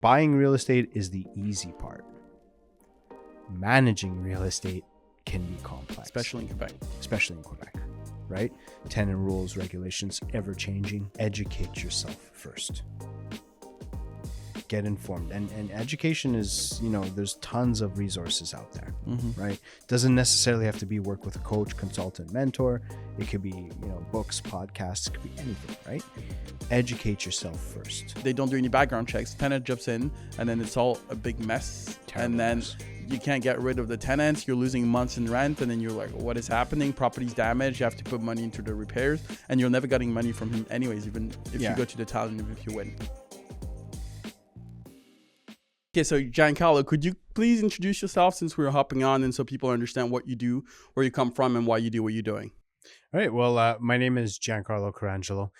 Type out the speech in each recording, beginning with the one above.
Buying real estate is the easy part. Managing real estate can be complex. Especially in Quebec, right? Tenant rules, regulations, ever changing. Educate yourself first. Get informed. And education is, there's tons of resources out there, right? Doesn't necessarily have to be work with a coach, consultant, mentor. It could be, books, podcasts, it could be anything, right? Educate yourself first. They don't do any background checks. Tenant jumps in and then it's all a big mess. Terrible and then mess. You can't get rid of the tenants. You're losing months in rent and then you're like, what is happening? Property's damaged. You have to put money into the repairs and you're never getting money from him anyways, even if you go to the town, even if you win. Okay, so Giancarlo, could you please introduce yourself since we're hopping on and so people understand what you do, where you come from, and why you do what you're doing? All right. Well, my name is Giancarlo Carrangelo.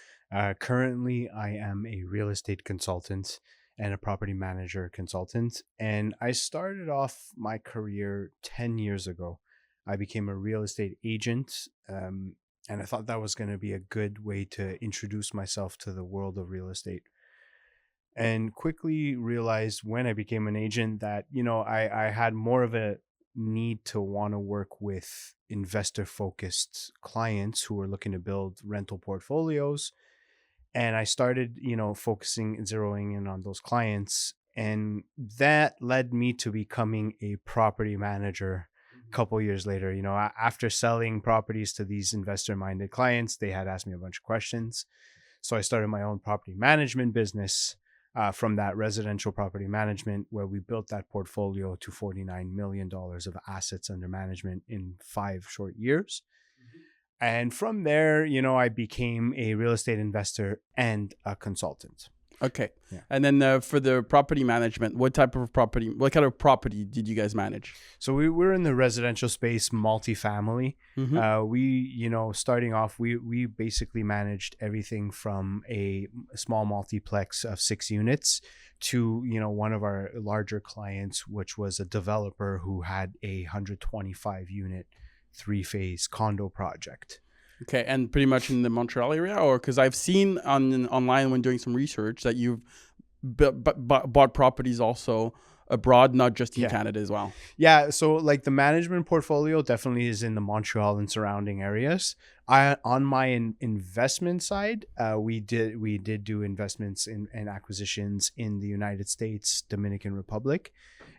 Currently, I am a real estate consultant and a property manager consultant. And I started off my career 10 years ago. I became a real estate agent. And I thought that was going to be a good way to introduce myself to the world of real estate. And quickly realized when I became an agent that, I had more of a need to want to work with investor focused clients who were looking to build rental portfolios. And I started, focusing and zeroing in on those clients. And that led me to becoming a property manager a couple years later. After selling properties to these investor minded clients, they had asked me a bunch of questions. So I started my own property management business. From that residential property management, where we built that portfolio to $49 million of assets under management in 5 short years. And from there, I became a real estate investor and a consultant. Okay. Yeah. And then for the property management, what kind of property did you guys manage? So we were in the residential space, multifamily. Starting off, we basically managed everything from a small multiplex of 6 units to, one of our larger clients, which was a developer who had a 125 unit 3-phase condo project. Okay, and pretty much in the Montreal area, or because I've seen online when doing some research that you've bought properties also abroad, not just in Canada as well. Yeah, so like the management portfolio definitely is in the Montreal and surrounding areas. On my investment side, we did do investments and acquisitions in the United States, Dominican Republic,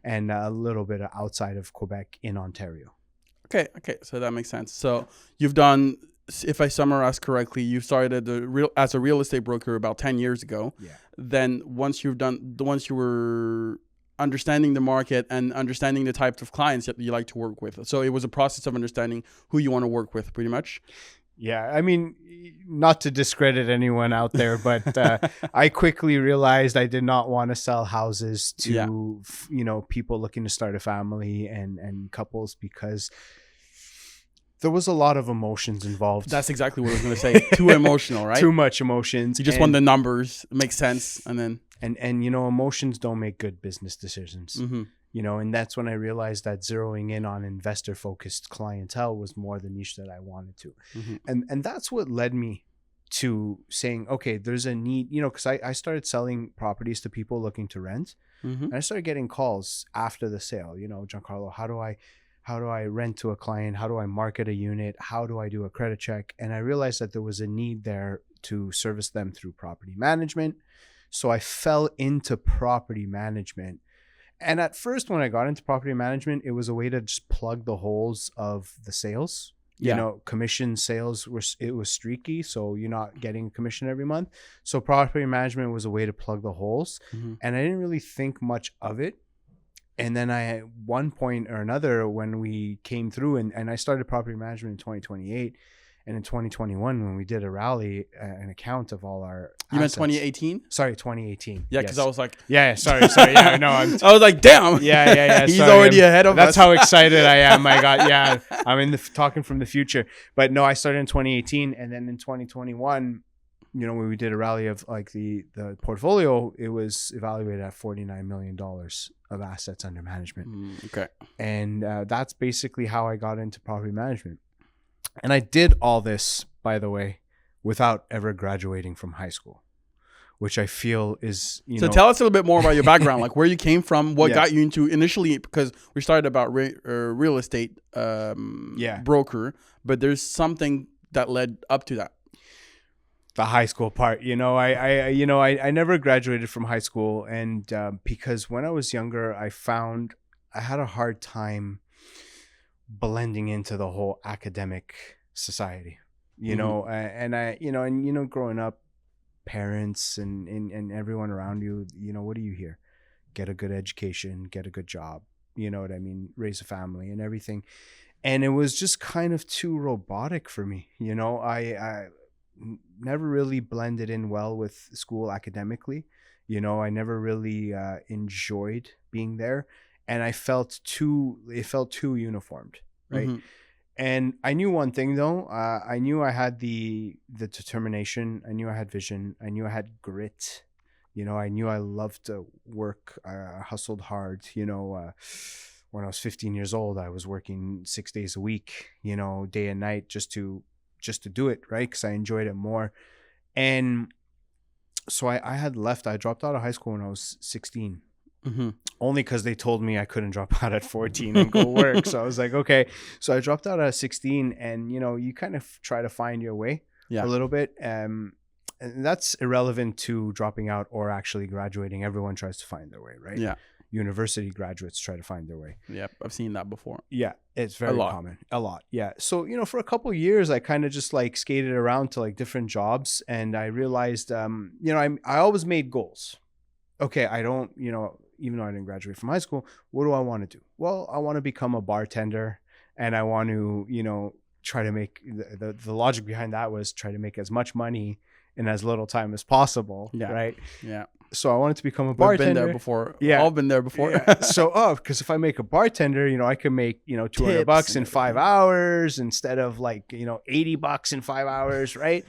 and a little bit outside of Quebec in Ontario. Okay, so that makes sense. So you've done, if I summarize correctly, you started as a real estate broker about 10 years ago. Yeah. Then once you were understanding the market and understanding the types of clients that you like to work with. So it was a process of understanding who you want to work with, pretty much. Yeah, I mean, not to discredit anyone out there, but I quickly realized I did not want to sell houses to, people looking to start a family and couples, because there was a lot of emotions involved. That's exactly what I was going to say. Too emotional, right? Too much emotions. You just want the numbers. It makes sense. And then... And emotions don't make good business decisions. And that's when I realized that zeroing in on investor focused clientele was more the niche that I wanted to. And that's what led me to saying, okay, there's a need, because I started selling properties to people looking to rent. And I started getting calls after the sale, Giancarlo, how do I rent to a client? How do I market a unit? How do I do a credit check? And I realized that there was a need there to service them through property management. So I fell into property management. And at first, when I got into property management, it was a way to just plug the holes of the sales. Commission sales it was streaky, so you're not getting a commission every month. So property management was a way to plug the holes. And I didn't really think much of it. And then at one point or another, when we came through and I started property management in 2028, and in 2021, when we did a rally, an account of all our You meant 2018? Sorry, 2018. Yeah, because I was like... Yeah, sorry. Yeah, no. I was like, damn. Yeah. He's already ahead of us. That's how excited I am. I'm talking from the future. But no, I started in 2018. And then in 2021, when we did a rally of like the portfolio, it was evaluated at $49 million of assets under management. Okay. And that's basically how I got into property management. And I did all this, by the way, without ever graduating from high school, which I feel is, So tell us a little bit more about your background, like where you came from, what Yeah. got you into initially, because we started about real estate broker, but there's something that led up to that. the high school part. I never graduated from high school, and because when I was younger, I found I had a hard time blending into the whole academic society. Growing up, parents and everyone around you, what do you hear? Get a good education, get a good job, you know what I mean, raise a family and everything. And it was just kind of too robotic for me. I never really blended in well with school academically. I never really enjoyed being there, and it felt too uniformed, right? Mm-hmm. And I knew one thing though. I knew I had the determination. I knew I had vision. I knew I had grit. I knew I loved to work. I hustled hard. When I was 15 years old, I was working 6 days a week. Day and night, just to do it, right? Because I enjoyed it more. And so I had left. I dropped out of high school when I was 16. Mm-hmm. Only because they told me I couldn't drop out at 14 and go work. So I was like, okay. So I dropped out at 16, and you kind of try to find your way a little bit. And that's irrelevant to dropping out or actually graduating. Everyone tries to find their way, right? Yeah. University graduates try to find their way. Yep, I've seen that before. Yeah, it's very common. A lot. Yeah. So, for a couple of years, I kind of just like skated around to like different jobs, and I realized, I always made goals. Okay, I don't, even though I didn't graduate from high school, what do I want to do? Well, I want to become a bartender, and I want to, try to make the logic behind that was try to make as much money in as little time as possible. Yeah. Right. Yeah. So I wanted to become a bartender. We've been there before. Yeah. All been there before. Yeah. So, because if I make a bartender, I can make, $200 in 5 hours instead of like, $80 in 5 hours. Right.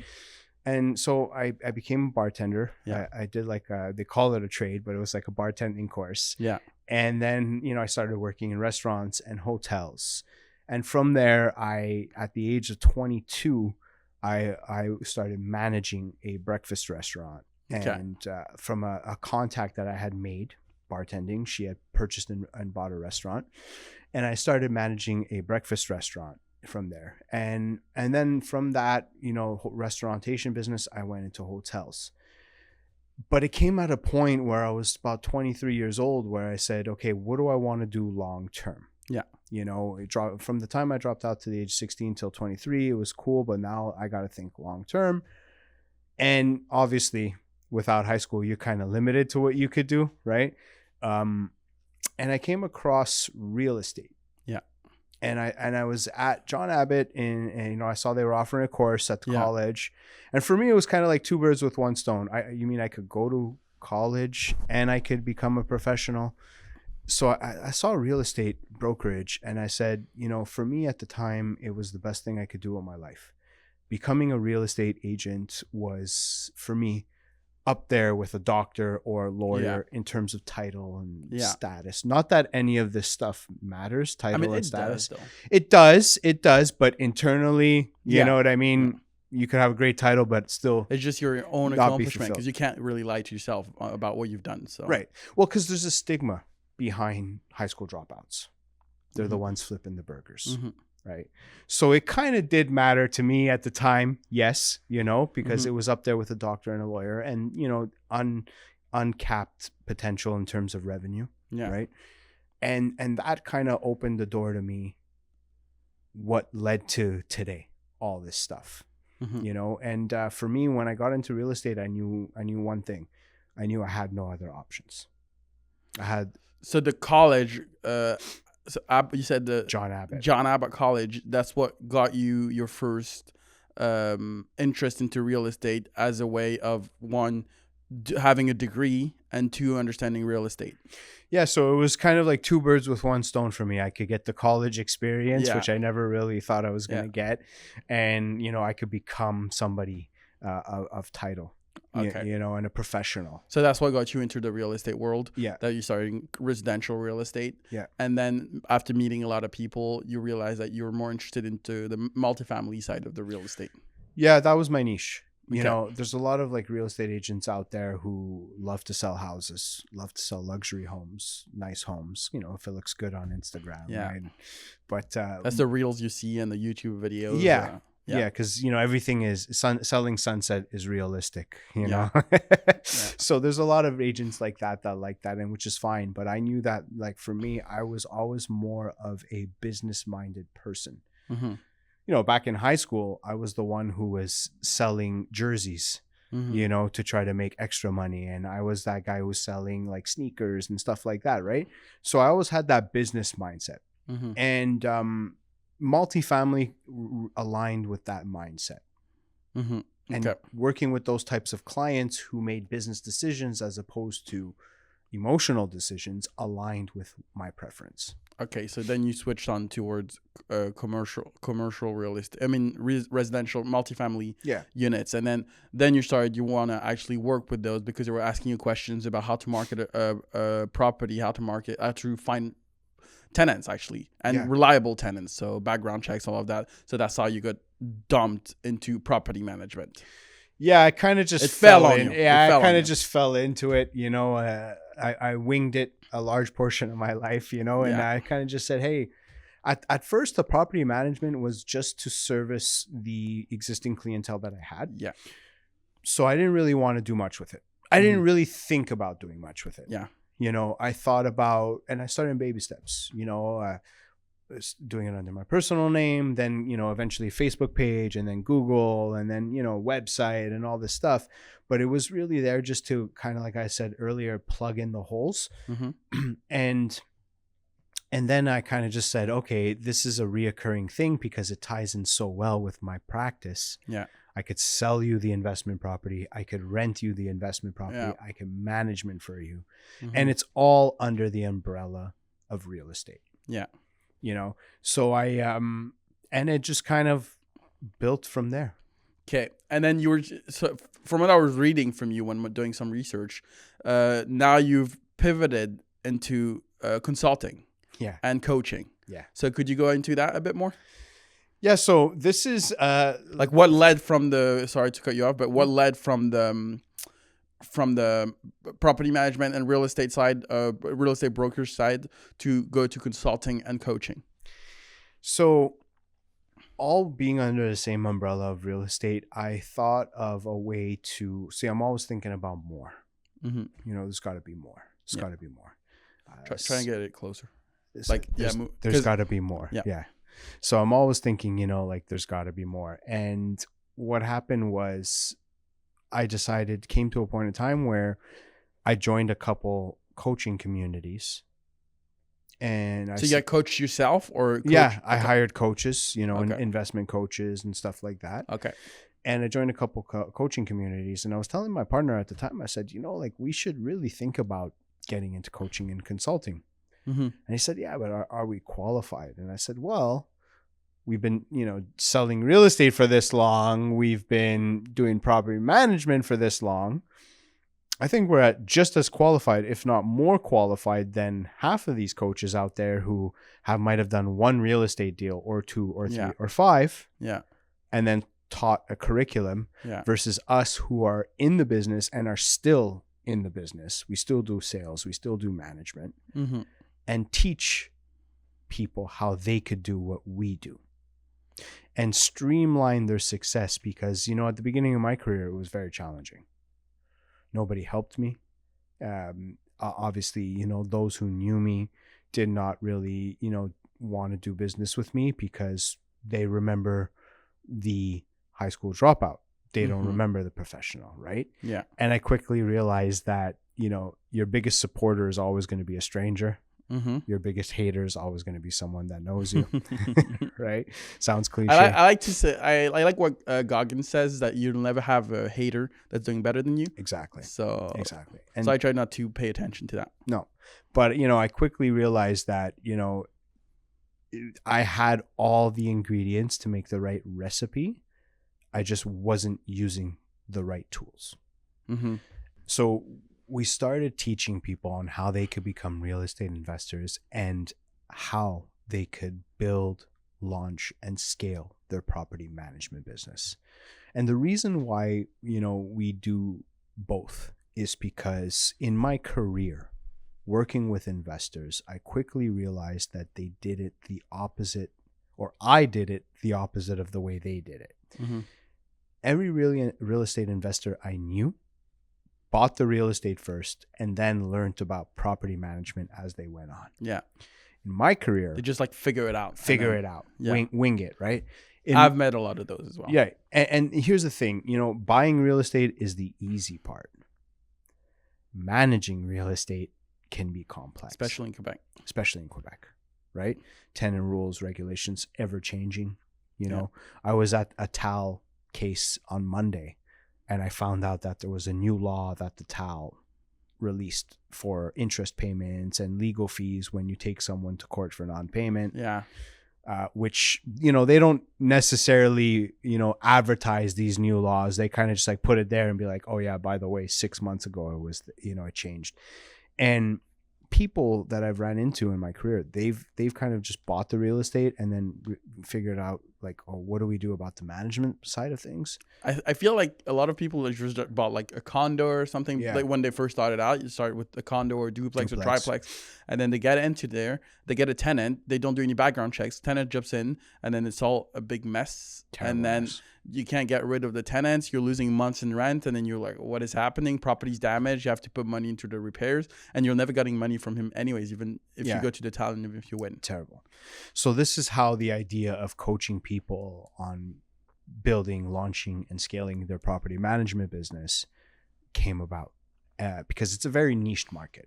And so I became a bartender. Yeah. I did like they call it a trade, but it was like a bartending course. Yeah. And then, I started working in restaurants and hotels. And from there, at the age of 22, I started managing a breakfast restaurant. Okay. And from a contact that I had made bartending, she had purchased and bought a restaurant. And I started managing a breakfast restaurant from there. And then from that, restaurantation business, I went into hotels. But it came at a point where I was about 23 years old where I said, okay, what do I want to do long term? Yeah. From the time I dropped out to the age of 16 till 23, it was cool. But now I got to think long term. And obviously, without high school, you're kind of limited to what you could do, right? And I came across real estate. Yeah. And I was at John Abbott, and I saw they were offering a course at the college. And for me, it was kind of like two birds with one stone. You mean I could go to college and I could become a professional? So I saw real estate brokerage, and I said, for me at the time, it was the best thing I could do in my life. Becoming a real estate agent was, for me, up there with a doctor or a lawyer in terms of title and status. Not that any of this stuff matters, title and status. It does, but internally, you know what I mean? You could have a great title, but still it's just your own accomplishment, because you can't really lie to yourself about what you've done. So right. Well, because there's a stigma behind high school dropouts. They're the ones flipping the burgers. Mm-hmm. Right. So it kind of did matter to me at the time. Yes. Because it was up there with a doctor and a lawyer, and, uncapped potential in terms of revenue. Yeah. Right. And that kind of opened the door to me, what led to today, all this stuff, and for me, when I got into real estate, I knew one thing. I knew I had no other options. So the college, so you said the John Abbott College. That's what got you your first interest into real estate, as a way of one, having a degree, and two, understanding real estate. Yeah, so it was kind of like two birds with one stone for me. I could get the college experience, which I never really thought I was going to get, and I could become somebody of title. Okay. And a professional. So that's what got you into the real estate world. Yeah. That you started residential real estate. Yeah. And then after meeting a lot of people, you realized that you were more interested into the multifamily side of the real estate. Yeah, that was my niche. You Okay. know, there's a lot of like real estate agents out there who love to sell houses, love to sell luxury homes, nice homes, you know, if it looks good on Instagram, Yeah. right? But That's the reels you see and the YouTube videos. yeah. Yeah. Yeah, because you know everything is selling sunset is realistic, you Yeah. know. Yeah. So there's a lot of agents like that like that, and which is fine. But I knew that, like for me, I was always more of a business minded person. Mm-hmm. You know, back in high school, I was the one who was selling jerseys, Mm-hmm. you know, to try to make extra money, and I was that guy who was selling like sneakers and stuff like that, right? So I always had that business mindset, Mm-hmm. and multifamily aligned with that mindset, Mm-hmm. and Okay. working with those types of clients who made business decisions as opposed to emotional decisions aligned with my preference. Okay, so then you switched on towards commercial real estate. I mean, residential multifamily Yeah. units, and then you started. You want to actually work with those because they were asking you questions about how to market a property, how to find tenants actually, and Yeah. reliable tenants. So background checks, all of that. So that's how you got dumped into property management. Yeah, I kind of just It fell on in. you. Yeah, It I fell on kind you. of just fell into it. You know, I winged it a large portion of my life. You know, and Yeah. I kind of just said, hey. At first, the property management was just to service the existing clientele that I had. Yeah. So I didn't really want to do much with it. I didn't really think about doing much with it. Yeah. You know, I thought about, and I started in baby steps, you know, doing it under my personal name, then, you know, eventually Facebook page, and then Google, and then, you know, website and all this stuff. But it was really there just to kind of, like I said earlier, plug in the holes. Mm-hmm. And then I kind of just said, okay, this is a reoccurring thing because it ties in so well with my practice. Yeah. I could sell you the investment property. I could rent you the investment property. Yeah. I could management for you. Mm-hmm. And it's all under the umbrella of real estate. Yeah. You know, so and it just kind of built from there. Okay, and then so from what I was reading from you when doing some research, now you've pivoted into consulting. Yeah. And coaching. Yeah. So could you go into that a bit more? Yeah. So this is like what led from the, sorry to cut you off, but what led from the property management and real estate side, real estate broker side, to go to consulting and coaching? So all being under the same umbrella of real estate, I thought of a way to see. I'm always thinking about more. Mm-hmm. You know, there's got to be more. There's got to be more. Try and get it closer. There's got to be more. Yeah. Yeah. So I'm always thinking, you know, like there's got to be more. And what happened was came to a point in time where I joined a couple coaching communities. And so you got coached yourself or coach? Yeah, I hired coaches, you know, Okay. investment coaches and stuff like that. Okay. And I joined a couple coaching communities, and I was telling my partner at the time, I said, you know, like we should really think about getting into coaching and consulting. Mm-hmm. And he said, yeah, but are we qualified? And I said, well, we've been, you know, selling real estate for this long. We've been doing property management for this long. I think we're at just as qualified, if not more qualified than half of these coaches out there who might have done one real estate deal or two or three or five. Yeah. And then taught a curriculum versus us who are in the business and are still in the business. We still do sales. We still do management. Mm-hmm. And teach people how they could do what we do and streamline their success, because, you know, at the beginning of my career, it was very challenging. Nobody helped me. Obviously, you know, those who knew me did not really, you know, want to do business with me because they remember the high school dropout. They don't remember the professional, right? Yeah. And I quickly realized that, you know, your biggest supporter is always going to be a stranger. Mm-hmm. Your biggest hater is always going to be someone that knows you, right? Sounds cliche. I like to say, I like what Goggins says, that you'll never have a hater that's doing better than you. Exactly. Exactly. And so I try not to pay attention to that. No, but, you know, I quickly realized that, you know, I had all the ingredients to make the right recipe. I just wasn't using the right tools. Mm-hmm. So we started teaching people on how they could become real estate investors and how they could build, launch, and scale their property management business. And the reason why, we do both is because in my career, working with investors, I quickly realized that they did it the opposite, or I did it the opposite of the way they did it. Mm-hmm. Every real estate investor I knew bought the real estate first and then learned about property management as they went on. Yeah. In my career, They just like figure it out. Yeah. Wing it, right? I've met a lot of those as well. Yeah. And here's the thing, buying real estate is the easy part. Managing real estate can be complex. Especially in Quebec. Right? Tenant rules, regulations, ever changing. Yeah. I was at a TAL case on Monday and I found out that there was a new law that the TAL released for interest payments and legal fees when you take someone to court for non-payment. Yeah. Which, they don't necessarily, advertise these new laws. They kind of just like put it there and be like, oh yeah, by the way, 6 months ago it was, it changed. And people that I've ran into in my career, they've kind of just bought the real estate and then figured out like, oh, what do we do about the management side of things? I feel like a lot of people just bought like a condo or something. Yeah. Like when they first started out, you start with a condo or duplex or triplex, and then they get into there, they get a tenant, they don't do any background checks, tenant jumps in, and then it's all a big mess. Terrible and then mess. You can't get rid of the tenants, you're losing months in rent, and then you're like, what is happening? Property's damaged, you have to put money into the repairs, and you're never getting money from him anyways, even if you go to the talent, even if you win. Terrible. So this is how the idea of coaching people on building, launching, and scaling their property management business came about, because it's a very niched market,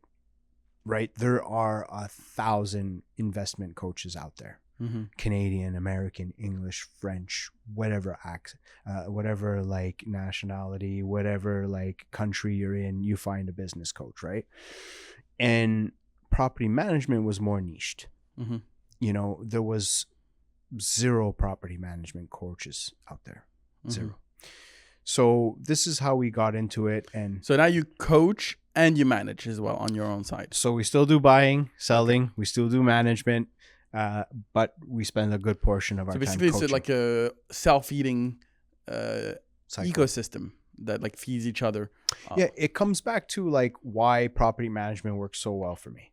right? There are 1,000 investment coaches out there. Mm-hmm. Canadian, American, English, French, whatever accent, whatever like nationality, whatever like country you're in, you find a business coach, right? And property management was more niched. Mm-hmm. There was zero property management coaches out there. Zero. Mm-hmm. So this is how we got into it. And so now you coach and you manage as well on your own side. So we still do buying, selling, we still do management. But we spend a good portion of our time coaching. So basically it's like a self-feeding ecosystem that like feeds each other. Yeah, it comes back to like why property management works so well for me.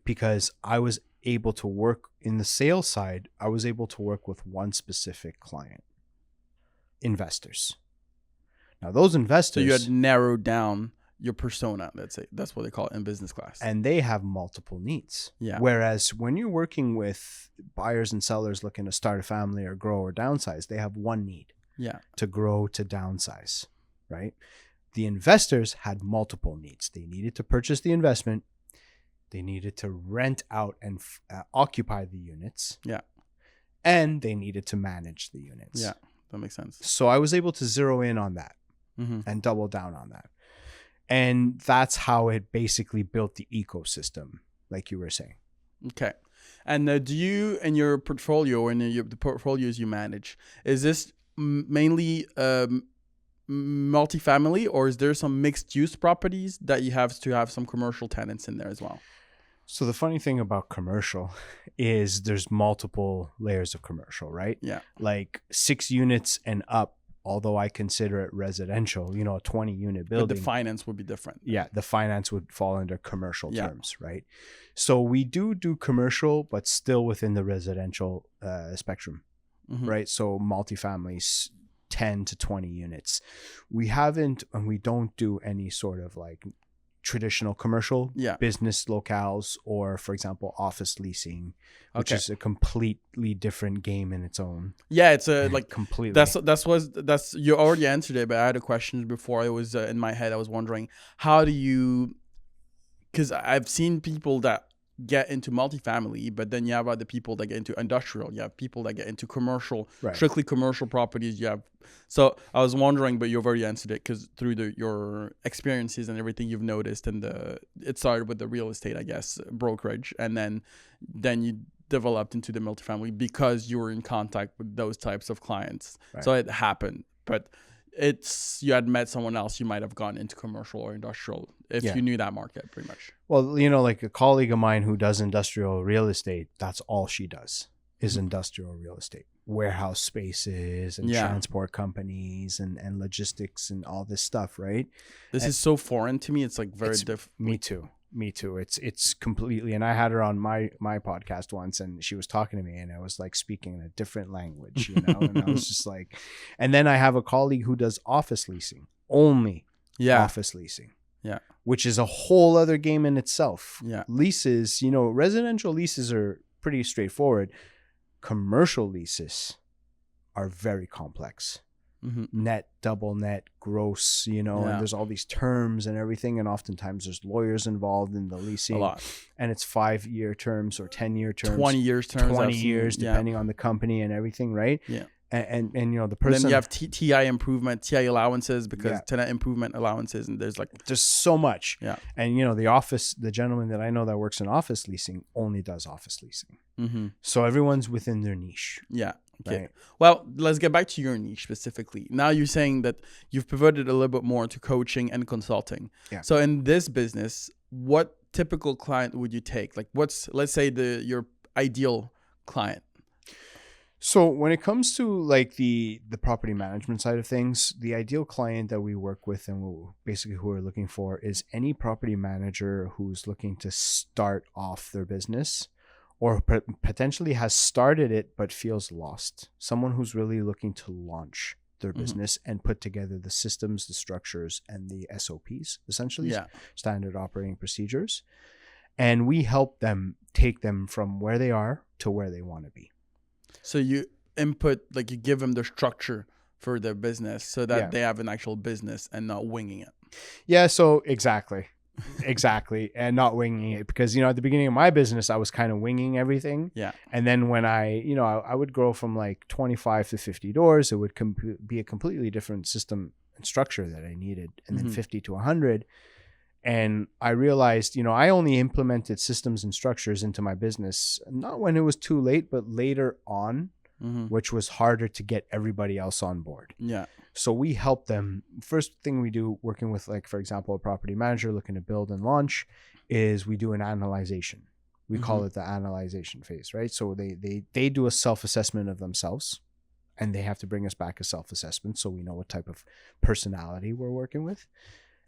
Because I was able to work in the sales side, I was able to work with one specific client. Investors. Now those investors... So you had narrowed down your persona, let's say. That's what they call it in business class. And they have multiple needs. Yeah. Whereas when you're working with buyers and sellers looking to start a family or grow or downsize, they have one need. Yeah. To grow, to downsize, right? The investors had multiple needs. They needed to purchase the investment. They needed to rent out and occupy the units. Yeah. And they needed to manage the units. Yeah, that makes sense. So I was able to zero in on that and double down on that. And that's how it basically built the ecosystem, like you were saying. Okay. And do you, in your portfolio or in the portfolios you manage, is this mainly multifamily, or is there some mixed use properties that you have to have some commercial tenants in there as well? So the funny thing about commercial is there's multiple layers of commercial, right? Yeah. Like 6 units and up, although I consider it residential, a 20-unit building. But the finance would be different. Yeah, the finance would fall under commercial terms, right? So we do commercial, but still within the residential spectrum, right? So multifamilies, 10 to 20 units. We haven't, and we don't do any sort of like traditional commercial business locales or, for example, office leasing, which is a completely different game in its own. Yeah, it's a like completely. That's you already answered it, but I had a question before. It was in my head. I was wondering, how do you? Because I've seen people that get into multifamily, but then you have other people that get into industrial. You have people that get into commercial, strictly commercial properties. You have. So I was wondering, but you've already answered it, because through your experiences and everything you've noticed, and it started with the real estate, I guess, brokerage, and then you developed into the multifamily because you were in contact with those types of clients. Right. So it happened, but you had met someone else, you might have gone into commercial or industrial if you knew that market pretty much. Well, like a colleague of mine who does industrial real estate, that's all she does. is industrial real estate, warehouse spaces and Yeah. transport companies and logistics and all this stuff, right? This And is so foreign to me. It's like very it's me different. too. Me too. It's completely, and I had her on my podcast once, and she was talking to me, and I was like speaking in a different language, and I was just like, and then I have a colleague who does office leasing, only Yeah. office leasing, Yeah. which is a whole other game in itself. Yeah. Leases, residential leases are pretty straightforward. Commercial leases are very complex. Net, double net, gross, and there's all these terms and everything, and oftentimes there's lawyers involved in the leasing. A lot. And it's 5-year terms or 10-year terms, 20 years terms. 20 I've years seen, depending on the company and everything, right? Yeah. And the And person, then you have TI improvement, TI allowances, because Yeah. tenant improvement allowances, and there's like, there's so much. Yeah. And the gentleman that I know that works in office leasing only does office leasing. So everyone's within their niche. Yeah. Okay. Right? Well, let's get back to your niche specifically. Now you're saying that you've pivoted a little bit more to coaching and consulting. Yeah. So in this business, what typical client would you take? Like, let's say your ideal client? So when it comes to like the property management side of things, the ideal client that we work with and who we're looking for is any property manager who's looking to start off their business, or potentially has started it but feels lost. Someone who's really looking to launch their business and put together the systems, the structures, and the SOPs, essentially, standard operating procedures. And we help them take them from where they are to where they want to be. So you you give them the structure for their business so that they have an actual business and not winging it. Yeah, so exactly. And not winging it, because at the beginning of my business I was kind of winging everything. And then when I would grow from like 25 to 50 doors, it would be a completely different system and structure that I needed, and then 50 to 100. And I realized I only implemented systems and structures into my business not when it was too late, but later on, which was harder to get everybody else on board. So we help them. First thing we do, working with, like, for example, a property manager looking to build and launch, is we do an analyzation. We call it the analyzation phase, right? So they do a self-assessment of themselves, and they have to bring us back a self-assessment so we know what type of personality we're working with.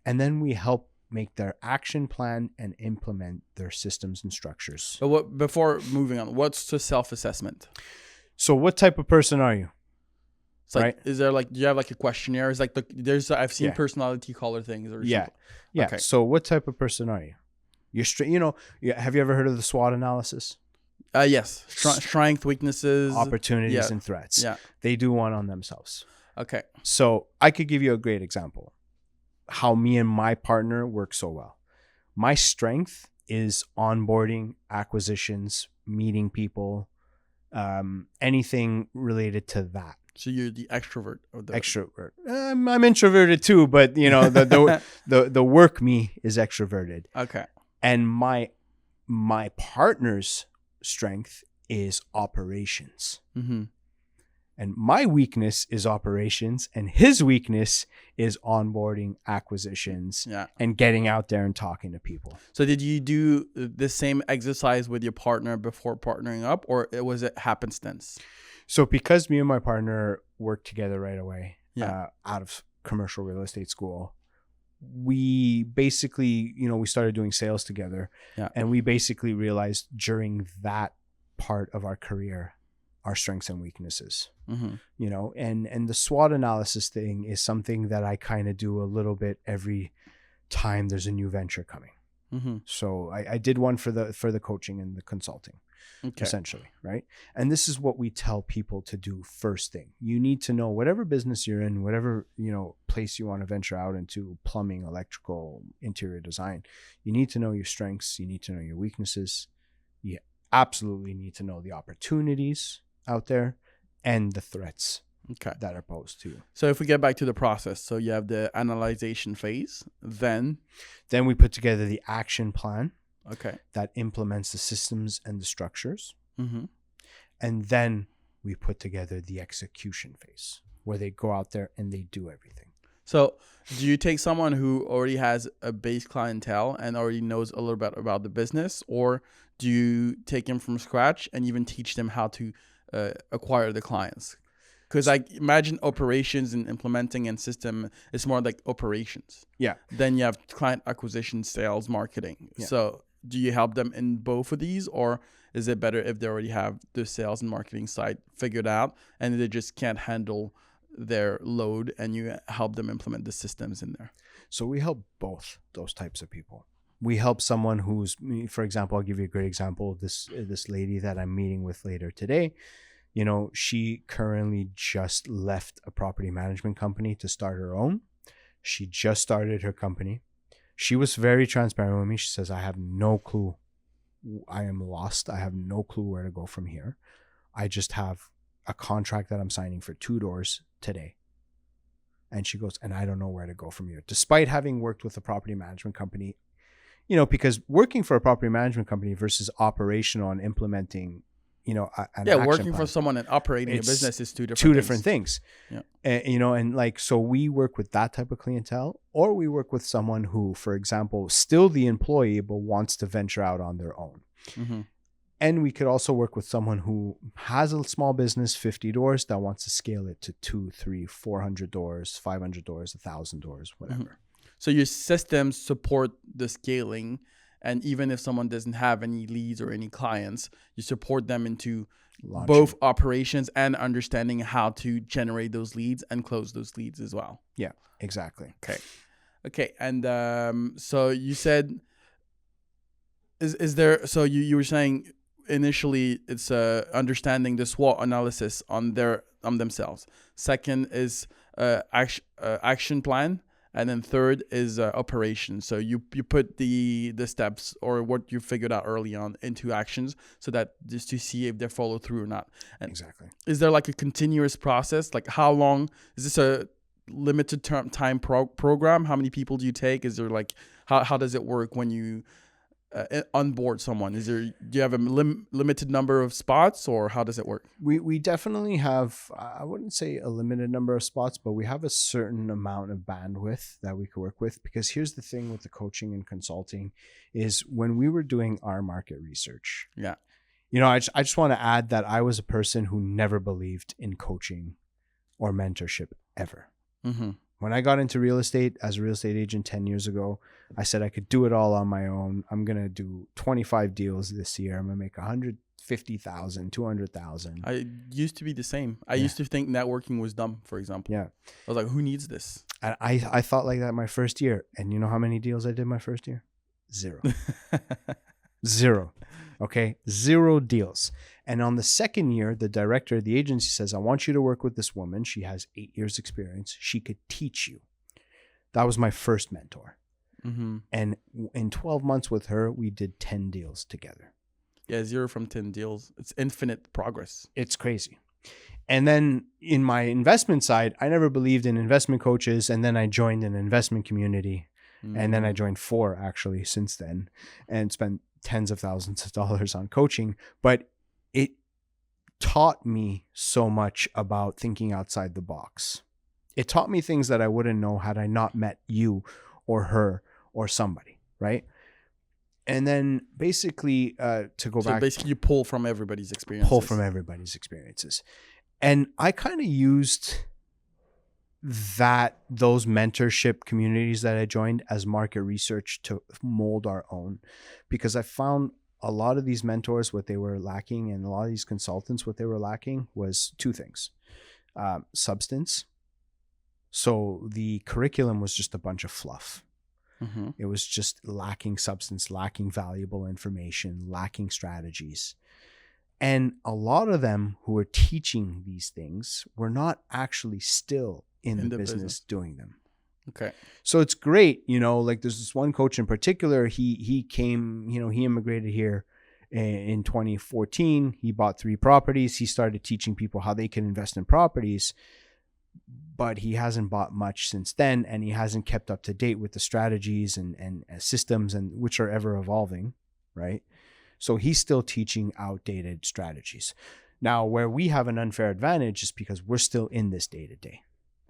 And then we help make their action plan and implement their systems and structures. But before moving on, what's the self-assessment? So what type of person are you? It's like, right? Is there like, do you have like a questionnaire? It's like I've seen personality color things or something. Yeah. Okay. So what type of person are you? You're have you ever heard of the SWOT analysis? Yes. Strength, weaknesses, opportunities, and threats. Yeah. They do one on themselves. Okay. So I could give you a great example how me and my partner work so well. My strength is onboarding, acquisitions, meeting people, anything related to that. So you're the extrovert or the extrovert. I'm introverted too, but the work me is extroverted. Okay. And my partner's strength is operations. And my weakness is operations, and his weakness is onboarding, acquisitions, and getting out there and talking to people. So did you do the same exercise with your partner before partnering up, or was it happenstance? So because me and my partner worked together right away out of commercial real estate school, we basically, we started doing sales together. And we basically realized during that part of our career, our strengths and weaknesses, and the SWOT analysis thing is something that I kind of do a little bit every time there's a new venture coming. So I did one for the coaching and the consulting, essentially, right? And this is what we tell people to do first thing. You need to know whatever business you're in, whatever, place you want to venture out into, plumbing, electrical, interior design. You need to know your strengths. You need to know your weaknesses. You absolutely need to know the opportunities out there and the threats that are posed to you. So if we get back to the process, so you have the analyzation phase, then we put together the action plan that implements the systems and the structures. And then we put together the execution phase where they go out there and they do everything. So, do you take someone who already has a base clientele and already knows a little bit about the business, or do you take them from scratch and even teach them how to acquire the clients? Because I imagine operations and implementing and system is more like operations. Yeah. Then you have client acquisition, sales, marketing. Yeah. So, do you help them in both of these, or is it better if they already have the sales and marketing side figured out and they just can't handle their load and you help them implement the systems in there? So we help both those types of people. We help someone who's, for example, I'll give you a great example. This lady that I'm meeting with later today, she currently just left a property management company to start her own. She just started her company. She was very transparent with me. She says, I have no clue. I am lost. I have no clue where to go from here. I just have a contract that I'm signing for 2 doors today. And she goes, and I don't know where to go from here. Despite having worked with a property management company, because working for a property management company versus operational and implementing, an action Working plan, for someone and operating a it's business is two different things. Yeah. And like, so we work with that type of clientele, or we work with someone who, for example, still the employee, but wants to venture out on their own. Mm-hmm. And we could also work with someone who has a small business, 50 doors, that wants to scale it to 2, 3, 400 doors, 500 doors, 1,000 doors, whatever. Mm-hmm. So your systems support the scaling. And even if someone doesn't have any leads or any clients, you support them into Launching. Both operations and understanding how to generate those leads and close those leads as well. Yeah, exactly. Okay. And so you said, is there, so you were saying initially it's understanding the SWOT analysis on themselves. Second is action plan. And then third is operations. So you put the steps or what you figured out early on into actions, so that just to see if they follow through or not. And exactly. Is there like a continuous process? Like how long is this a limited time program? How many people do you take? Is there like how does it work when you onboard someone? Do you have a limited number of spots, or how does it work? We definitely have, I wouldn't say a limited number of spots, but we have a certain amount of bandwidth that we could work with. Because here's the thing with the coaching and consulting is when we were doing our market research. Yeah. I just want to add that I was a person who never believed in coaching or mentorship ever. Mm-hmm. When I got into real estate as a real estate agent 10 years ago, I said I could do it all on my own. I'm going to do 25 deals this year. I'm going to make 150,000, 200,000. I used to be the same. I used to think networking was dumb, for example. Yeah. I was like, who needs this? And I thought like that my first year. And you know how many deals I did my first year? 0. 0. Okay. 0 deals. And on the second year, the director of the agency says, I want you to work with this woman. She has 8 years experience. She could teach you. That was my first mentor. Mm-hmm. And in 12 months with her, we did 10 deals together. Yeah, 0 from 10 deals. It's infinite progress. It's crazy. And then in my investment side, I never believed in investment coaches. And then I joined an investment community. And then I joined 4 actually since then and spent tens of thousands of dollars on coaching. But it taught me so much about thinking outside the box. It taught me things that I wouldn't know had I not met you or her or somebody, right? And then basically to go back. So basically you pull from everybody's experiences. And I kind of used those mentorship communities that I joined as market research to mold our own, because I found a lot of these mentors, what they were lacking, and a lot of these consultants, what they were lacking was 2 things. Substance. So the curriculum was just a bunch of fluff. Mm-hmm. It was just lacking substance, lacking valuable information, lacking strategies. And a lot of them who were teaching these things were not actually still in the business doing them. Okay. So it's great, like there's this one coach in particular, he came, he immigrated here in 2014. He bought 3 properties. He started teaching people how they can invest in properties, but he hasn't bought much since then. And he hasn't kept up to date with the strategies and systems, and which are ever evolving, right? So he's still teaching outdated strategies. Now, where we have an unfair advantage is because we're still in this day to day.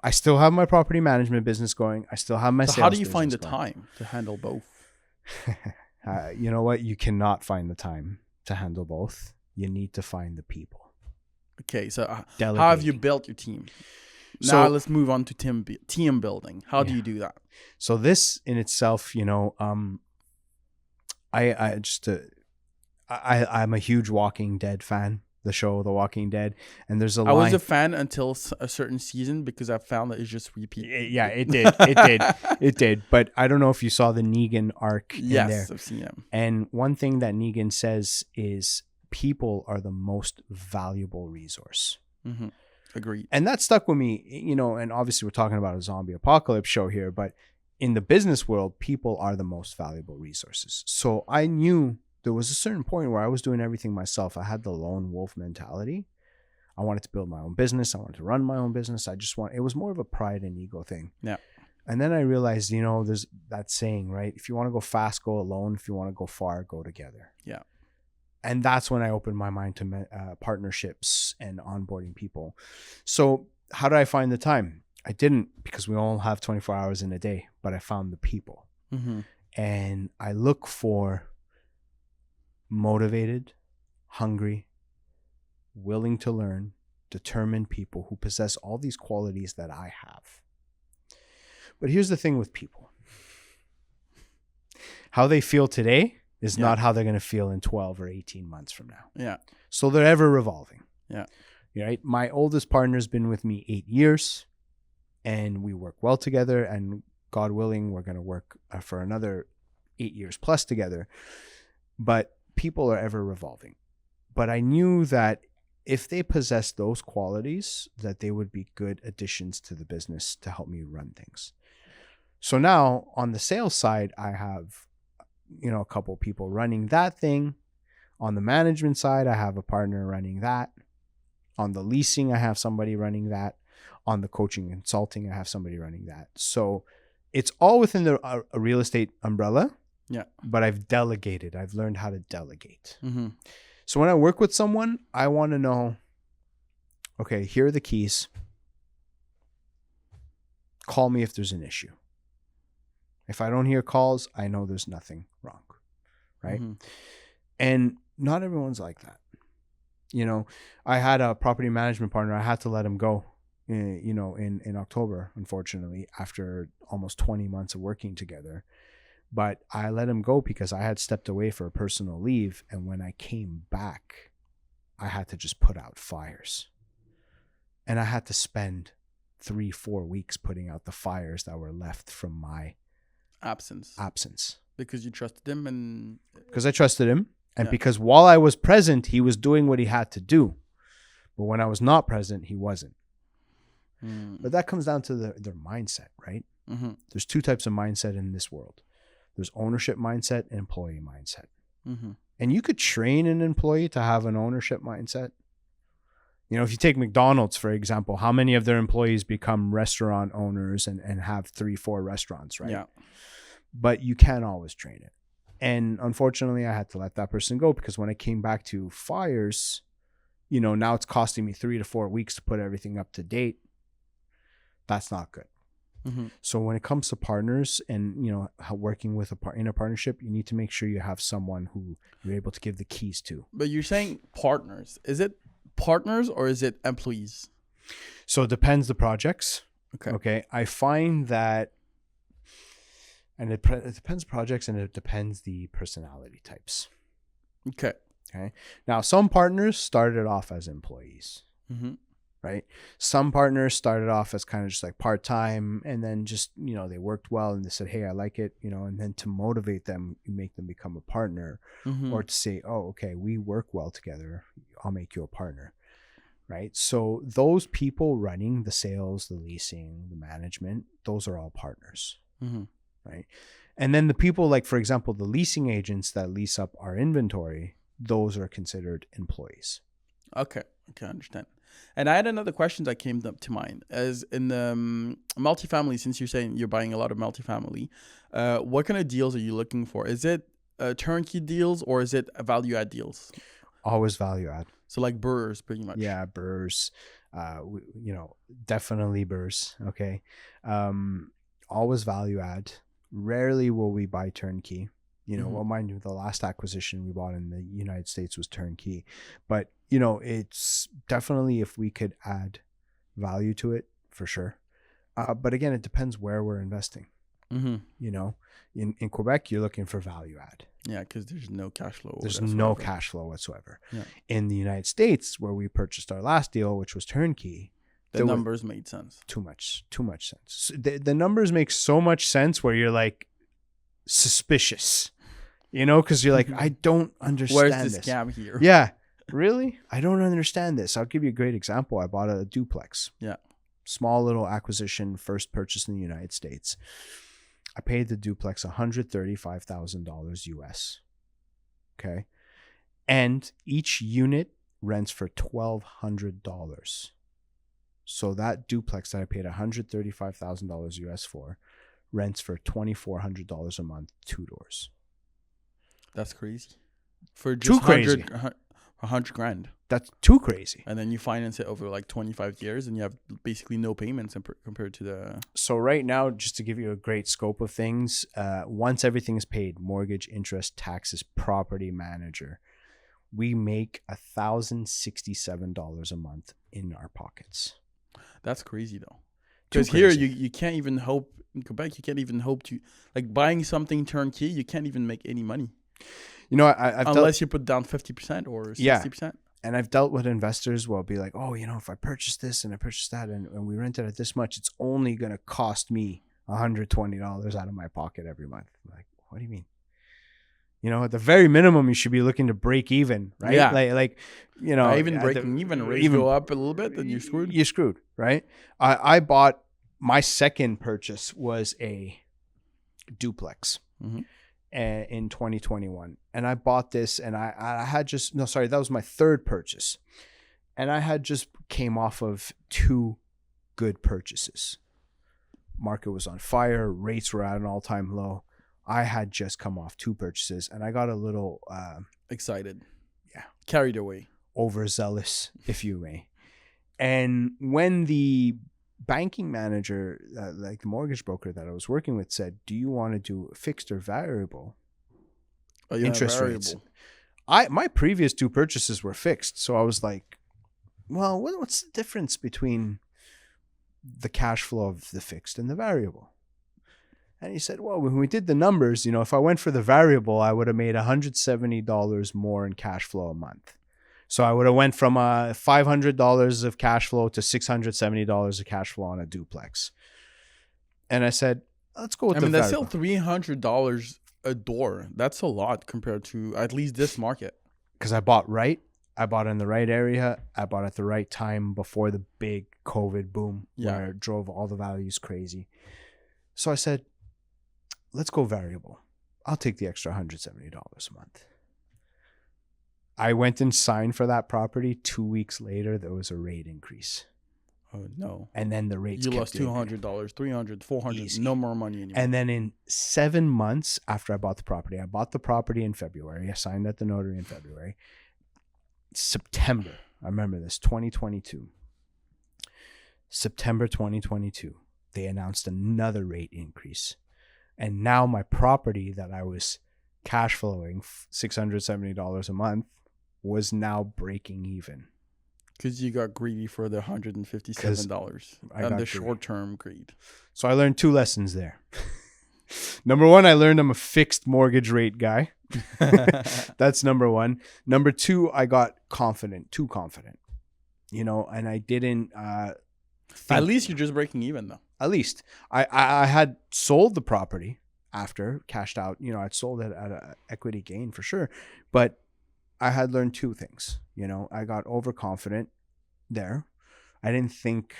I still have my property management business going. I still have my So how do sales you find business the going. time to handle both? You know what? You cannot find the time to handle both. You need to find the people. Okay, so how have you Delegating. built your team? Now So, let's move on to team building. How do yeah. you do that? So this in itself, I just I'm a huge Walking Dead fan. The show The Walking Dead, and there's a I was a line. fan until a certain season because I found that it's just repeat. Yeah, it did. But I don't know if you saw the Negan arc in Yes, there. I've seen them. And one thing that Negan says is people are the most valuable resource. Mm-hmm. Agreed. And that stuck with me, and obviously we're talking about a zombie apocalypse show here, but in the business world, people are the most valuable resources. So I knew there was a certain point where I was doing everything myself. I had the lone wolf mentality. I wanted to build my own business. I wanted to run my own business. It was more of a pride and ego thing. Yeah. And then I realized, there's that saying, right? If you want to go fast, go alone. If you want to go far, go together. Yeah. And that's when I opened my mind to partnerships and onboarding people. So how did I find the time? I didn't, because we all have 24 hours in a day, but I found the people. Mm-hmm. And I look for motivated, hungry, willing to learn, determined people who possess all these qualities that I have. But here's the thing with people. How they feel today is not how they're going to feel in 12 or 18 months from now. Yeah. So they're ever revolving. Yeah. Right? My oldest partner's been with me 8 years, and we work well together, and God willing, we're going to work for another 8 years plus together. But people are ever revolving. But I knew that if they possessed those qualities, that they would be good additions to the business to help me run things. So now on the sales side, I have, a couple people running that thing. On the management side, I have a partner running that. On the leasing, I have somebody running that. On the coaching and consulting, I have somebody running that. So it's all within a real estate umbrella. Yeah. But I've delegated. I've learned how to delegate. Mm-hmm. So when I work with someone, I want to know, okay, here are the keys. Call me if there's an issue. If I don't hear calls, I know there's nothing wrong, right? Mm-hmm. And not everyone's like that. I had a property management partner. I had to let him go, in October, unfortunately, after almost 20 months of working together. But I let him go because I had stepped away for a personal leave. And when I came back, I had to just put out fires. And I had to spend 3-4 weeks putting out the fires that were left from my absence. Because you trusted him and... Because I trusted him. And because while I was present, he was doing what he had to do. But when I was not present, he wasn't. But that comes down to their mindset, right? Mm-hmm. There's 2 types of mindset in this world. There's ownership mindset and employee mindset. Mm-hmm. And you could train an employee to have an ownership mindset. If you take McDonald's, for example, how many of their employees become restaurant owners and have 3-4 restaurants, right? Yeah. But you can't always train it. And unfortunately, I had to let that person go because when I came back to fires, now it's costing me 3 to 4 weeks to put everything up to date. That's not good. Mm-hmm. So when it comes to partners and, working with in a partnership, you need to make sure you have someone who you're able to give the keys to. But you're saying partners. Is it partners or is it employees? So it depends the projects. Okay. I find that, and it depends projects and it depends the personality types. Okay. Now, some partners started off as employees. Mm-hmm. Right? Some partners started off as kind of just like part-time and then just, they worked well and they said, hey, I like it, and then to motivate them, you make them become a partner. Mm-hmm. Or to say, oh, okay, we work well together. I'll make you a partner. Right? So those people running the sales, the leasing, the management, those are all partners. Mm-hmm. Right? And then the people like, for example, the leasing agents that lease up our inventory, those are considered employees. Okay, I understand. And I had another question that came up to mind. As in the multifamily, since you're saying you're buying a lot of multifamily, what kind of deals are you looking for? Is it turnkey deals or is it value add deals? Always value add. So like burrs, pretty much. Yeah, burrs. Definitely burrs. Okay. Always value add. Rarely will we buy turnkey. Mm-hmm. Well, mind you, the last acquisition we bought in the United States was turnkey, but it's definitely if we could add value to it for sure. But again, it depends where we're investing. Mm-hmm. In Quebec, you're looking for value add. Yeah, because there's no cash flow. There's no whatsoever. cash flow whatsoever. Yeah. In the United States, where we purchased our last deal, which was turnkey, The numbers made sense. too much sense. The numbers make so much sense where you're like suspicious, because you're like, I don't understand Where's the this. scam here? Yeah, really? I don't understand this. I'll give you a great example. I bought a duplex. Yeah. Small little acquisition, first purchase in the United States. I paid the duplex $135,000 US. Okay. And each unit rents for $1,200. So that duplex that I paid $135,000 US for rents for $2,400 a month, 2 doors. That's crazy. For just Too crazy. 100 grand. That's too crazy. And then you finance it over like 25 years and you have basically no payments compared to the... So right now, just to give you a great scope of things, once everything is paid, mortgage, interest, taxes, property manager, we make $1,067 a month in our pockets. That's crazy though. Because here you can't even hope, in Quebec, you can't even hope to, like buying something turnkey, you can't even make any money. Unless you put down 50% or 60%. Yeah. And I've dealt with investors who will be like, oh, if I purchase this and I purchase that and we rent it at this much, it's only going to cost me $120 out of my pocket every month. I'm like, what do you mean? At the very minimum, you should be looking to break even, right? Yeah. Even breaking even, rates go up a little bit, then you're screwed. You're screwed, right? I bought, my second purchase was a duplex. Mm-hmm. In 2021, and I bought this, and I had just that was my third purchase, and I had just came off of 2 good purchases. Market was on fire, rates were at an all-time low. I had just come off 2 purchases, and I got a little excited, yeah, carried away, overzealous, if you may. And when the banking manager, like the mortgage broker that I was working with, said, do you want to do fixed or variable interest rates? My previous 2 purchases were fixed. So I was like, well, what's the difference between the cash flow of the fixed and the variable? And he said, well, when we did the numbers, if I went for the variable, I would have made $170 more in cash flow a month. So I would have went from $500 of cash flow to $670 of cash flow on a duplex. And I said, let's go with the that's variable. still $300 a door. That's a lot compared to at least this market. Because I bought right. I bought in the right area. I bought at the right time before the big COVID boom, where it drove all the values crazy. So I said, let's go variable. I'll take the extra $170 a month. I went and signed for that property. 2 weeks later, there was a rate increase. Oh, no. And then the rates you lost $200, $300, $400, Easy. No more money anymore. And then in 7 months after I bought the property in February. I signed at the notary in February. September, I remember this, 2022. September 2022, they announced another rate increase. And now my property that I was cash flowing $670 a month was now breaking even. Because you got greedy for the $157 and the short-term greed. So I learned 2 lessons there. Number 1, I learned I'm a fixed mortgage rate guy. That's number 1. Number 2, I got too confident. And I didn't At least you're just breaking even, though. At least. I had sold the property after, cashed out. I'd sold it at an equity gain for sure. But I had learned 2 things. I got overconfident there. I didn't think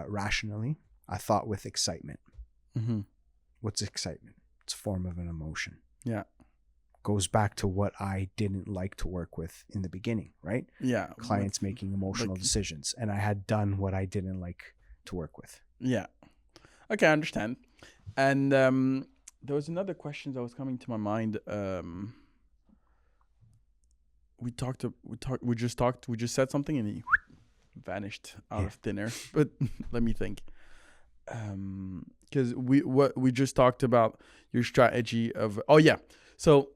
rationally. I thought with excitement. Mm-hmm. What's excitement? It's a form of an emotion. Yeah. Goes back to what I didn't like to work with in the beginning, right? Yeah. Clients making emotional decisions. And I had done what I didn't like to work with. Yeah. Okay, I understand. And there was another question that was coming to my mind. We just said something and vanished out Yeah. of thin air. But let me think. Because we just talked about your strategy of so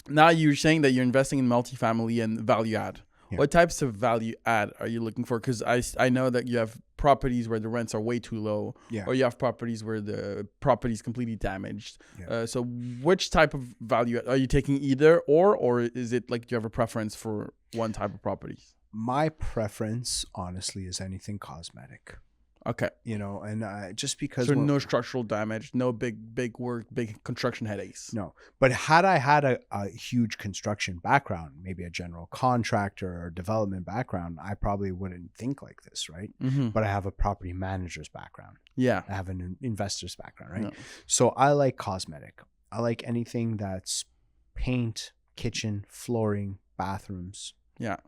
now you're saying that you're investing in multifamily and value add. Yeah. What types of value add are you looking for? Because I know that you have properties where the rents are way too low, Yeah. or you have properties where the property is completely damaged. Yeah. So which type of value are you taking, either or is it like, do you have a preference for one type of properties? My preference, honestly, is anything cosmetic. Okay. And just because So no structural damage, no big work, big construction headaches. no, but had I had a huge construction background, maybe a general contractor or development background, I probably wouldn't think like this, right? Mm-hmm. But I have a property manager's background. Yeah. I have an investor's background, right? Yeah. So I like cosmetic. I like anything that's paint, kitchen, flooring, bathrooms. Yeah.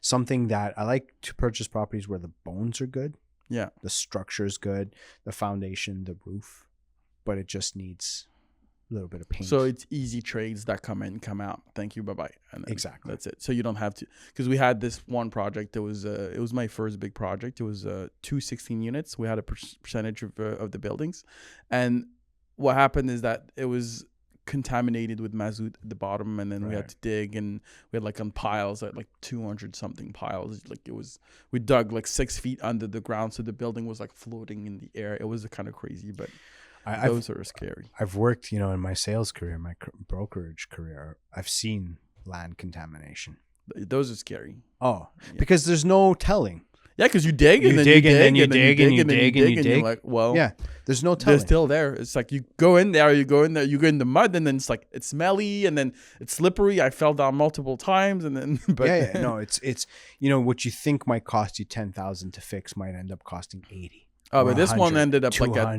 Something that I like to purchase properties where the bones are good. Yeah. The structure is good, the foundation, the roof, but it just needs a little bit of paint. So it's easy trades that come in, come out. Thank you, bye bye. And Exactly. that's it. So you don't have to, because we had this one project. It was my first big project. It was 216 units. We had a percentage of the buildings, and what happened is that it was contaminated with mazout at the bottom, and then we had to dig, and we had like on piles at like 200 something piles. Like we dug like 6 feet under the ground, so the building was like floating in the air. It was kind of crazy, but those are scary. I've worked, in my sales career, my brokerage career, I've seen land contamination. Those are scary. Oh, because there's no telling. Yeah, because you dig and then you dig and you dig and you dig and you're like, well, yeah, there's no telling. They're still there. It's like you go in there, you go in the mud, and then it's like it's smelly and then it's slippery. I fell down multiple times, and then no, it's what you think might cost you $10,000 to fix might end up costing $80,000. Oh, but this one ended up like at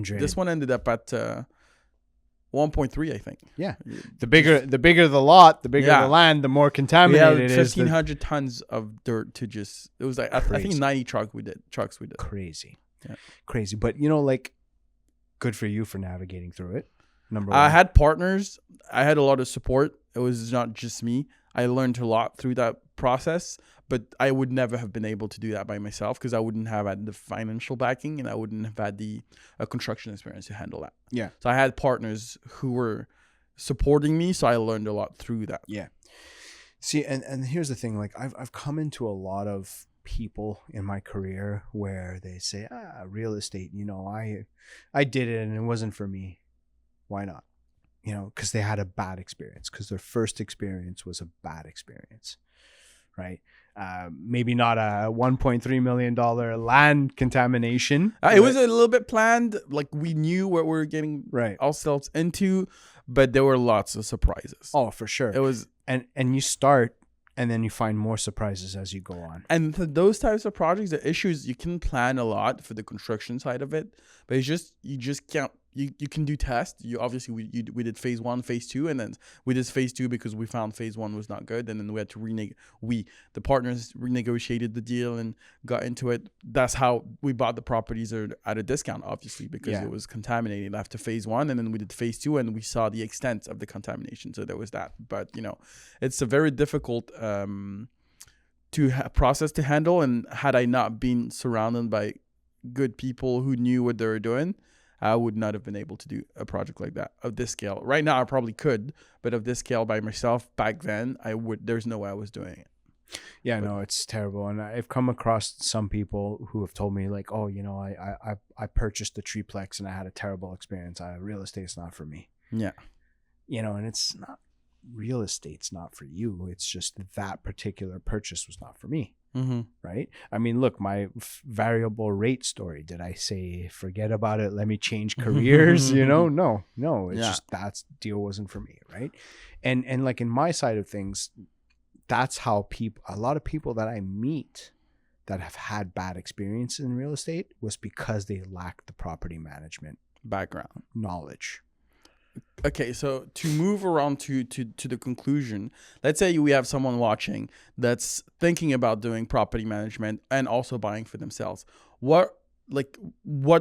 1.3, I think. Yeah, the bigger the lot, the bigger the land, the more contaminated it is. 1,500 tons of dirt to just. It was like I think 90 trucks we did. Crazy, yeah, crazy. But good for you for navigating through it. Number one, I had partners. I had a lot of support. It was not just me. I learned a lot through that process, but I would never have been able to do that by myself because I wouldn't have had the financial backing and I wouldn't have had the construction experience to handle that. Yeah. So I had partners who were supporting me, so I learned a lot through that. Yeah. See, and here's the thing, like I've come into a lot of people in my career where they say, real estate, I did it and it wasn't for me. Why not? Because they had a bad experience, because their first experience was a bad experience, right? Maybe not a $1.3 million land contamination. It was a little bit planned. Like we knew what we were getting ourselves into, but there were lots of surprises. Oh, for sure. It was, and you start, and then you find more surprises as you go on. And for those types of projects, the issues, you can plan a lot for the construction side of it, but you just can't. You can do tests. We did phase 1, phase 2, and then we did phase 2 because we found phase 1 was not good, and then we had to the partners renegotiated the deal and got into it. That's how we bought the properties at a discount, obviously, because it was contaminated after phase 1, and then we did phase 2, and we saw the extent of the contamination. So there was that. But it's a very difficult process to handle, and had I not been surrounded by good people who knew what they were doing, I would not have been able to do a project like that of this scale. Right now, I probably could, but of this scale by myself back then, there's no way I was doing it. Yeah, no, it's terrible. And I've come across some people who have told me like, oh, I purchased the triplex and I had a terrible experience. Real estate's not for me. Yeah. And it's not, real estate's not for you. It's just that particular purchase was not for me. Mm-hmm. Right? I mean, look, my variable rate story. Did I say forget about it? Let me change careers. No. It's just that deal wasn't for me, right? And like in my side of things, that's how a lot of people that I meet that have had bad experiences in real estate was because they lacked the property management background knowledge. Okay, so to move around to the conclusion, let's say we have someone watching that's thinking about doing property management and also buying for themselves. What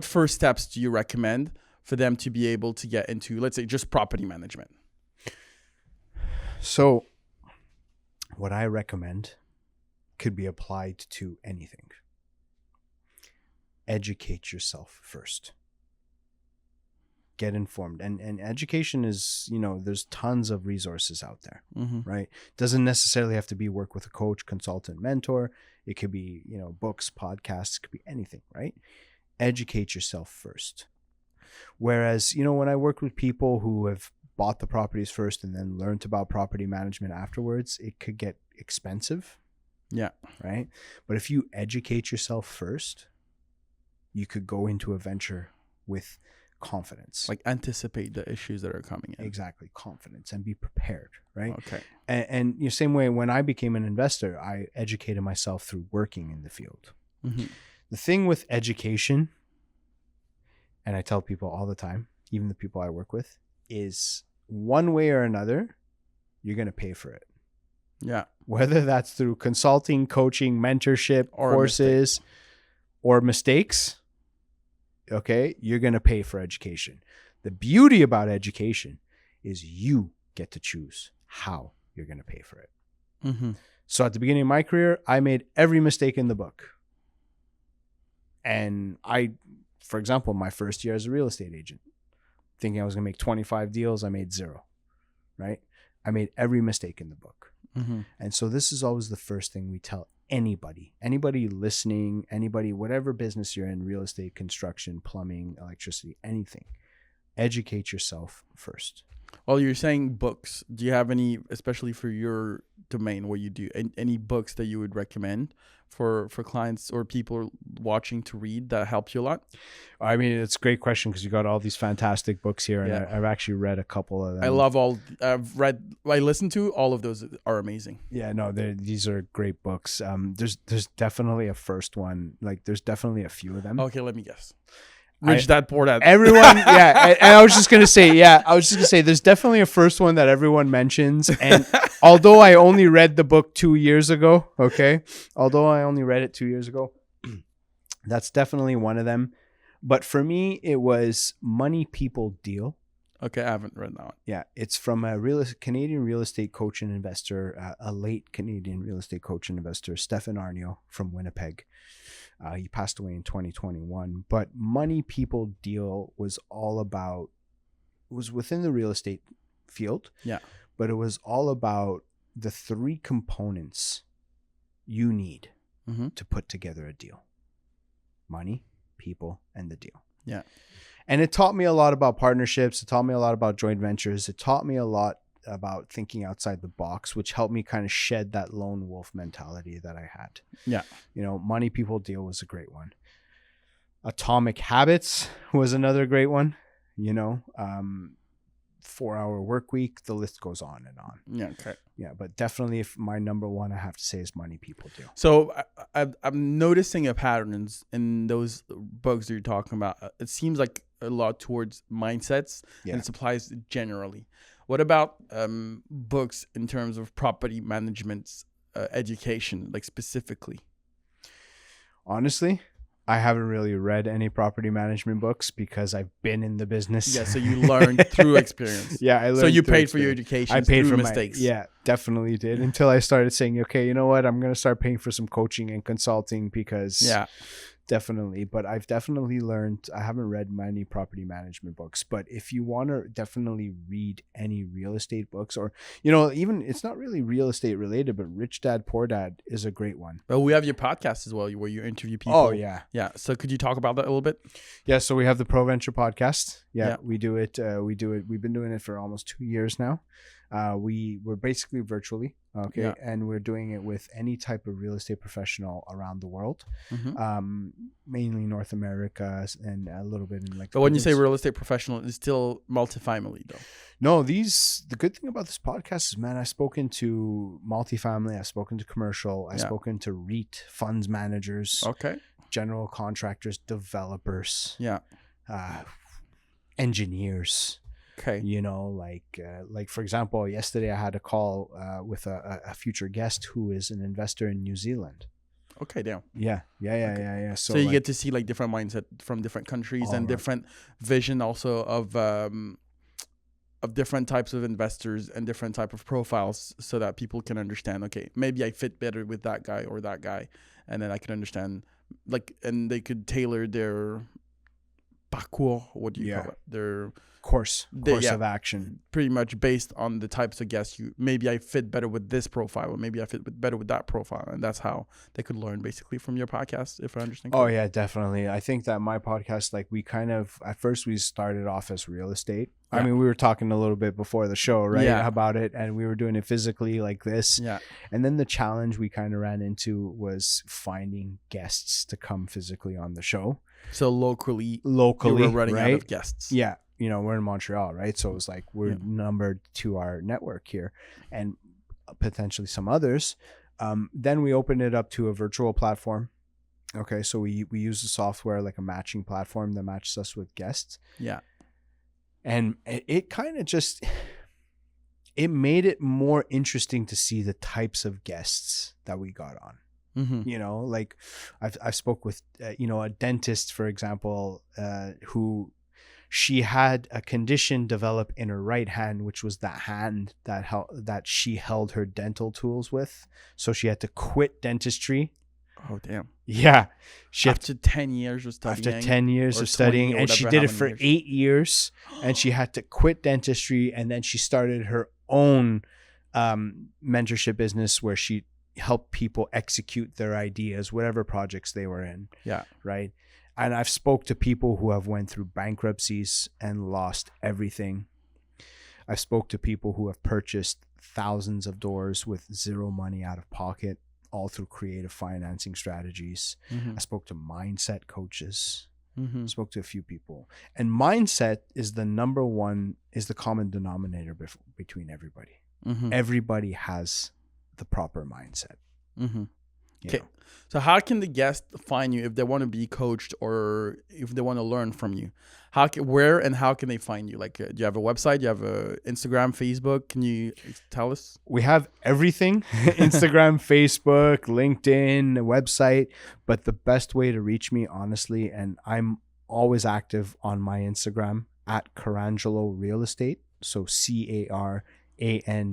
first steps do you recommend for them to be able to get into, let's say, just property management? So what I recommend could be applied to anything. Educate yourself first. Get informed. And education is, there's tons of resources out there, right? Doesn't necessarily have to be work with a coach, consultant, mentor. It could be, books, podcasts, it could be anything, right? Educate yourself first. Whereas, when I work with people who have bought the properties first and then learned about property management afterwards, it could get expensive. Yeah. Right. But if you educate yourself first, you could go into a venture with confidence. Like anticipate the issues that are coming in. Exactly. Confidence and be prepared. Right. Okay. And the same way when I became an investor, I educated myself through working in the field. The thing with education, and I tell people all the time, even the people I work with, is one way or another, you're going to pay for it. Yeah. Whether that's through consulting, coaching, mentorship, Or courses, or mistakes, okay, you're going to pay for education. The beauty about education is you get to choose how you're going to pay for it. So at the beginning of my career, I made every mistake in the book. And for example, my first year as a real estate agent, thinking I was going to make 25 deals, I made 0, right? I made every mistake in the book. And so this is always the first thing we tell anybody listening, anybody, whatever business you're in, real estate, construction, plumbing, electricity, anything. Educate yourself first. Well, you're saying books. Do you have any, especially for your domain, what you do, any books that you would recommend for clients or people watching to read that help you a lot? I mean, it's a great question because you got all these fantastic books here, and Yeah. I've actually read a couple of them. I listened to all of those are amazing. Yeah, no, these are great books. There's definitely a first one. Like, there's definitely a few of them. Okay, let me guess. Rich Dad Poor Dad. Everyone, yeah. And I was just gonna say, there's definitely a first one that everyone mentions. And although I only read the book 2 years ago, that's definitely one of them. But for me, it was Money, People, Deal. Okay, I haven't read that one. Yeah, it's from a Canadian real estate coach and investor, a late Canadian real estate coach and investor, Stefan Arnio from Winnipeg. He passed away in 2021. But Money, People, Deal was within the real estate field. Yeah. But it was all about the 3 components you need to put together a deal. Money, people, and the deal. Yeah. And it taught me a lot about partnerships. It taught me a lot about joint ventures. It taught me a lot about thinking outside the box, which helped me kind of shed that lone wolf mentality that I had. Yeah. Money, People, Deal was a great one. Atomic Habits was another great one. 4-hour work week. The list goes on and on. Yeah. Okay. Yeah, but definitely my number one, I have to say, is Money, People, Deal. So I'm noticing a patterns in those books that you're talking about. It seems like a lot towards mindsets, and it applies generally. What about books in terms of property management education, like specifically? Honestly, I haven't really read any property management books because I've been in the business. Yeah, so you learned through experience. Yeah, I learned. So you through paid for your experience. education. I paid through for mistakes. Yeah, definitely did. Until I started saying, okay, you know what? I'm going to start paying for some coaching and consulting because definitely. But I've definitely learned. I haven't read many property management books, but if you want to definitely read any real estate books, or even it's not really real estate related, but Rich Dad Poor Dad is a great one. Well, we have your podcast as well, where you interview people. Oh yeah. So could you talk about that a little bit? Yeah. So we have the Pro Venture podcast. Yeah. We do it. We've been doing it for almost 2 years now. We're basically virtually. Okay. Yeah. And we're doing it with any type of real estate professional around the world. Mainly North America and a little bit in But when you say real estate professional, it's still multifamily though. No, the good thing about this podcast is, man, I've spoken to multifamily, I've spoken to commercial, I've spoken to REIT, funds managers, general contractors, developers, engineers. Okay. Like for example, yesterday I had a call with a future guest who is an investor in New Zealand. Okay, damn. Yeah. So you get to see like different mindset from different countries and different vision also of of different types of investors and different type of profiles so that people can understand, okay, maybe I fit better with that guy or that guy. And then I can understand, like, and they could tailor their parcours, what do you call Yeah. it? Their, Course yeah, of action. pretty much based on the types of guests you, maybe I fit better with this profile, or maybe I fit better with that profile. And that's how they could learn basically from your podcast, if I understand Oh correctly. yeah, definitely. I think that my podcast, like, we kind of, at first we started off as real estate. I Yeah. mean, we were talking a little bit before the show, right? Yeah. About it, and we were doing it physically like this. Yeah. And then the challenge we kind of ran into was finding guests to come physically on the show. So locally, Locally, you were running right? out of guests. Yeah. You know, we're in Montreal, right? So it was like we're Yeah. numbered to our network here and potentially some others. Then we opened it up to a virtual platform. Okay, so we use the software, like a matching platform that matches us with guests. Yeah. And it kind of just, it made it more interesting to see the types of guests that we got on. Mm-hmm. You know, like I've spoke with, a dentist, for example, who, she had a condition develop in her right hand, which was the hand that she held her dental tools with. So she had to quit dentistry. Oh, damn. Yeah. She After 10 years of studying. after 10 years or of studying, 20 or and she whatever, did it how for many years. 8 years, and she had to quit dentistry, and then she started her own mentorship business where she helped people execute their ideas, whatever projects they were in. Yeah. Right. And I've spoke to people who have went through bankruptcies and lost everything. I've spoke to people who have purchased thousands of doors with zero money out of pocket, all through creative financing strategies. Mm-hmm. I spoke to mindset coaches. Mm-hmm. Spoke to a few people. And mindset is the common denominator between everybody. Mm-hmm. Everybody has the proper mindset. Mm-hmm. you Okay. know. So how can the guest find you if they want to be coached or if they want to learn from you? Where and how can they find you? Like, do you have a website? Do you have a Instagram, Facebook? Can you tell us? We have everything: Instagram, Facebook, LinkedIn, a website. But the best way to reach me, honestly, and I'm always active on my Instagram at Carrangelo Real Estate. So CARANGELO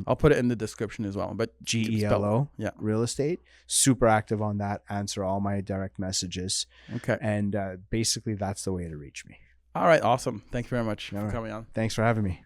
I'll put it in the description as well. But Yeah. Real Estate. Super active on that. Answer all my direct messages. Okay. And basically, that's the way to reach me. All right. Awesome. Thank you very much All for right. coming on. Thanks for having me.